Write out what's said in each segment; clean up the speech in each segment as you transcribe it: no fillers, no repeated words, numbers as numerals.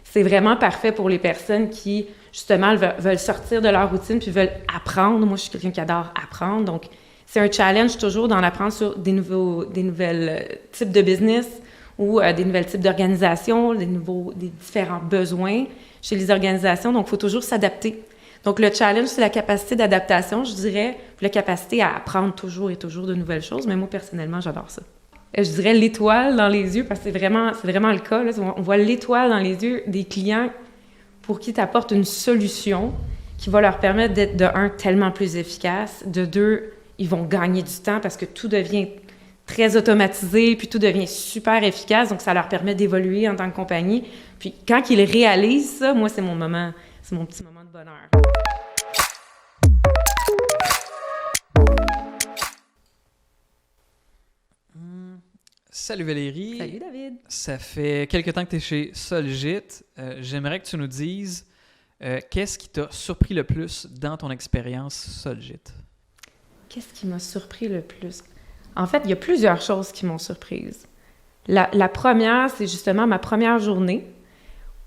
c'est vraiment parfait pour les personnes qui, justement, veulent sortir de leur routine puis veulent apprendre. Moi, je suis quelqu'un qui adore apprendre. Donc, c'est un challenge toujours d'en apprendre sur des nouvelles types de business ou des nouvelles types d'organisations, des différents besoins chez les organisations. Donc, il faut toujours s'adapter. Donc, le challenge, c'est la capacité d'adaptation, je dirais, puis la capacité à apprendre toujours et toujours de nouvelles choses. Mais moi, personnellement, j'adore ça. Je dirais l'étoile dans les yeux, parce que c'est vraiment le cas. Là. On voit l'étoile dans les yeux des clients pour qui tu apportes une solution qui va leur permettre d'être, de un, tellement plus efficace, de deux, ils vont gagner du temps parce que tout devient très automatisé, puis tout devient super efficace, donc ça leur permet d'évoluer en tant que compagnie. Puis quand ils réalisent ça, moi, c'est mon petit moment de bonheur. Salut Valérie. Salut David. Ça fait quelques temps que tu es chez Solgit. J'aimerais que tu nous dises qu'est-ce qui t'a surpris le plus dans ton expérience Solgit? Qu'est-ce qui m'a surpris le plus? En fait, il y a plusieurs choses qui m'ont surprise. La première, c'est justement ma première journée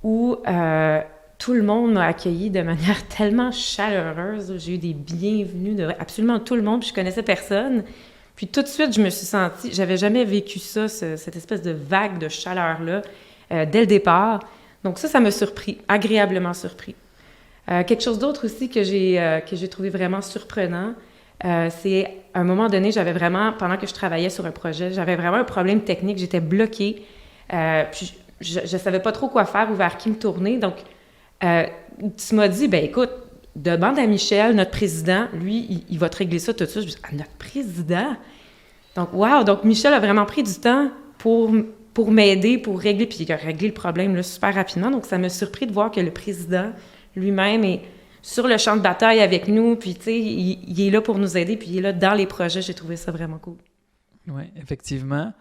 où tout le monde m'a accueillie de manière tellement chaleureuse. J'ai eu des bienvenus de absolument tout le monde, puis je connaissais personne. Puis tout de suite, je me suis sentie... J'avais jamais vécu ça, cette espèce de vague de chaleur-là, dès le départ. Donc ça m'a surpris, agréablement surpris. Quelque chose d'autre aussi que j'ai trouvé vraiment surprenant, c'est à un moment donné, pendant que je travaillais sur un projet, j'avais vraiment un problème technique, j'étais bloquée, puis je savais pas trop quoi faire ou vers qui me tourner. Donc, tu m'as dit, ben écoute, demande à Michel, notre président, lui, il va te régler ça tout de suite. Je me dis, ah, notre président? Donc, wow! Donc, Michel a vraiment pris du temps pour m'aider, pour régler, puis il a réglé le problème là, super rapidement. Donc, ça m'a surpris de voir que le président lui-même est sur le champ de bataille avec nous, puis tu sais, il est là pour nous aider, puis il est là dans les projets. J'ai trouvé ça vraiment cool. Oui, effectivement.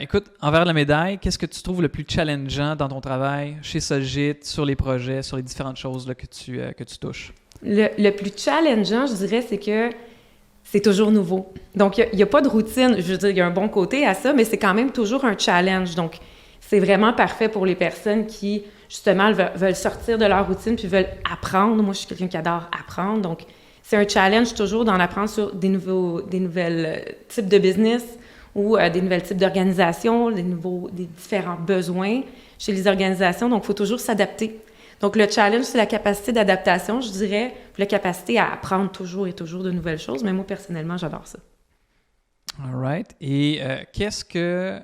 Écoute, envers la médaille, qu'est-ce que tu trouves le plus challengeant dans ton travail chez Solgit, sur les projets, sur les différentes choses là, que tu touches? Le plus challengeant, je dirais, c'est que c'est toujours nouveau. Donc, il n'y a pas de routine. Je veux dire, il y a un bon côté à ça, mais c'est quand même toujours un challenge. Donc, c'est vraiment parfait pour les personnes qui, justement, veulent sortir de leur routine puis veulent apprendre. Moi, je suis quelqu'un qui adore apprendre. Donc, c'est un challenge toujours d'en apprendre sur des nouvelles types de business ou des nouvelles types d'organisations, des différents besoins chez les organisations. Donc, il faut toujours s'adapter. Donc, le challenge, c'est la capacité d'adaptation, je dirais, puis la capacité à apprendre toujours et toujours de nouvelles choses. Mais moi, personnellement, j'adore ça. All right. Et qu'est-ce que,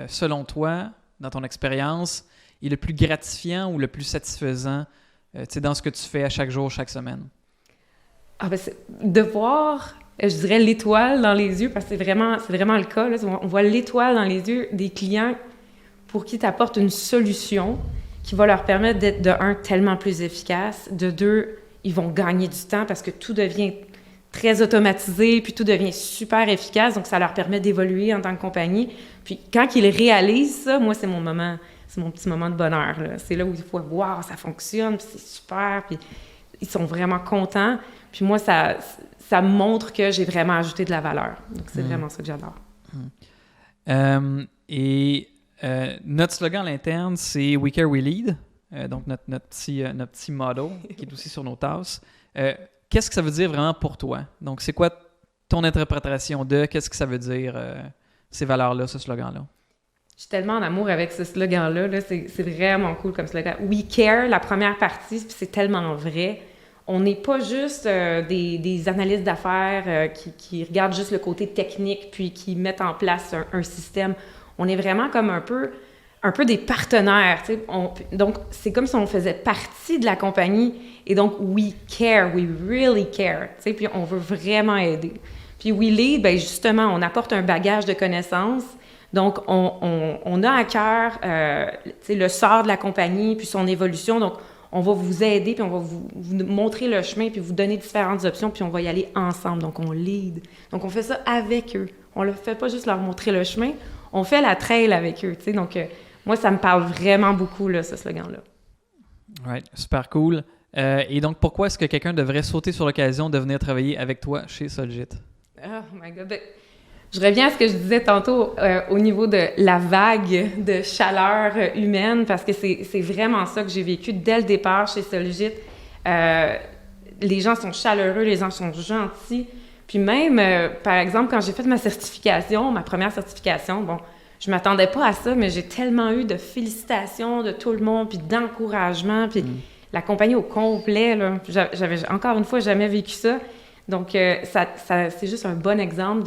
selon toi, dans ton expérience, est le plus gratifiant ou le plus satisfaisant dans ce que tu fais à chaque jour, chaque semaine? Ah ben c'est de voir, je dirais, l'étoile dans les yeux, parce que c'est vraiment le cas. Là. On voit l'étoile dans les yeux des clients pour qui tu apportes une solution qui va leur permettre d'être, de un, tellement plus efficace, de deux, ils vont gagner du temps parce que tout devient très automatisé, puis tout devient super efficace, donc ça leur permet d'évoluer en tant que compagnie. Puis quand ils réalisent ça, moi, c'est mon petit moment de bonheur. Là. C'est là où ils voient, wow, ça fonctionne, puis c'est super, puis ils sont vraiment contents. Puis moi, ça montre que j'ai vraiment ajouté de la valeur. Donc c'est vraiment ça que j'adore. Notre slogan à l'interne, c'est We Care, We Lead. Donc notre petit motto qui est aussi sur nos tasses. Qu'est-ce que ça veut dire vraiment pour toi? Donc, c'est quoi ton interprétation de qu'est-ce que ça veut dire, ces valeurs-là, ce slogan-là? Je suis tellement en amour avec ce slogan-là. Là. C'est vraiment cool comme slogan. We care, la première partie, puis c'est tellement vrai. On n'est pas juste des analystes d'affaires qui regardent juste le côté technique puis qui mettent en place un système. On est vraiment comme un peu des partenaires. Tu sais. Donc, c'est comme si on faisait partie de la compagnie. Et donc, we care, we really care. Tu sais, puis on veut vraiment aider. Puis we lead, bien justement, on apporte un bagage de connaissances. Donc, on a à cœur tu sais, le sort de la compagnie puis son évolution. Donc, on va vous aider, puis on va vous montrer le chemin, puis vous donner différentes options, puis on va y aller ensemble. Donc, on lead. Donc, on fait ça avec eux. On ne fait pas juste leur montrer le chemin, on fait la trail avec eux. Tu sais. Donc, moi, ça me parle vraiment beaucoup, là, ce slogan-là. Right, super cool. Et donc, pourquoi est-ce que quelqu'un devrait sauter sur l'occasion de venir travailler avec toi chez Solgit? Oh my God! Ben, Je reviens à ce que je disais tantôt au niveau de la vague de chaleur humaine, parce que c'est vraiment ça que j'ai vécu dès le départ chez Sologit. Les gens sont chaleureux, les gens sont gentils. Puis même, par exemple, quand j'ai fait ma première certification, bon, je m'attendais pas à ça, mais j'ai tellement eu de félicitations de tout le monde, puis d'encouragement, puis la compagnie au complet, là, j'avais encore une fois jamais vécu ça. Donc, c'est juste un bon exemple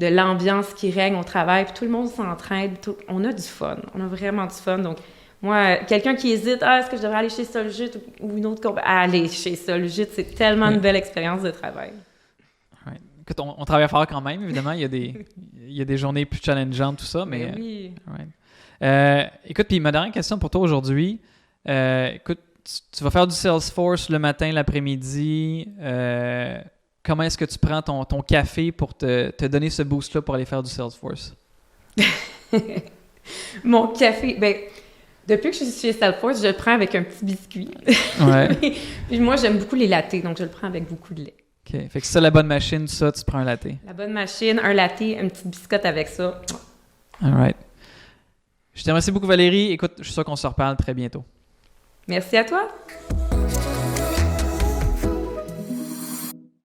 de l'ambiance qui règne au travail, puis tout le monde s'entraide, on a du fun, on a vraiment du fun. Donc, moi, quelqu'un qui hésite, est-ce que je devrais aller chez Sologit ou une autre compagnie? Aller chez Sologit, c'est tellement une belle expérience de travail. Ouais. Écoute, on travaille fort quand même, évidemment, il y a des journées plus challengeantes, tout ça, mais... oui. Écoute, puis ma dernière question pour toi aujourd'hui, écoute, tu vas faire du Salesforce le matin, l'après-midi, comment est-ce que tu prends ton café pour te donner ce boost-là pour aller faire du Salesforce? Mon café, depuis que je suis chez Salesforce, je le prends avec un petit biscuit. Ouais. Puis moi, j'aime beaucoup les lattés, donc je le prends avec beaucoup de lait. OK. Fait que c'est ça la bonne machine, ça, tu prends un latte. La bonne machine, un latte, une petite biscotte avec ça. All right. Je te remercie beaucoup, Valérie. Écoute, je suis sûr qu'on se reparle très bientôt. Merci à toi.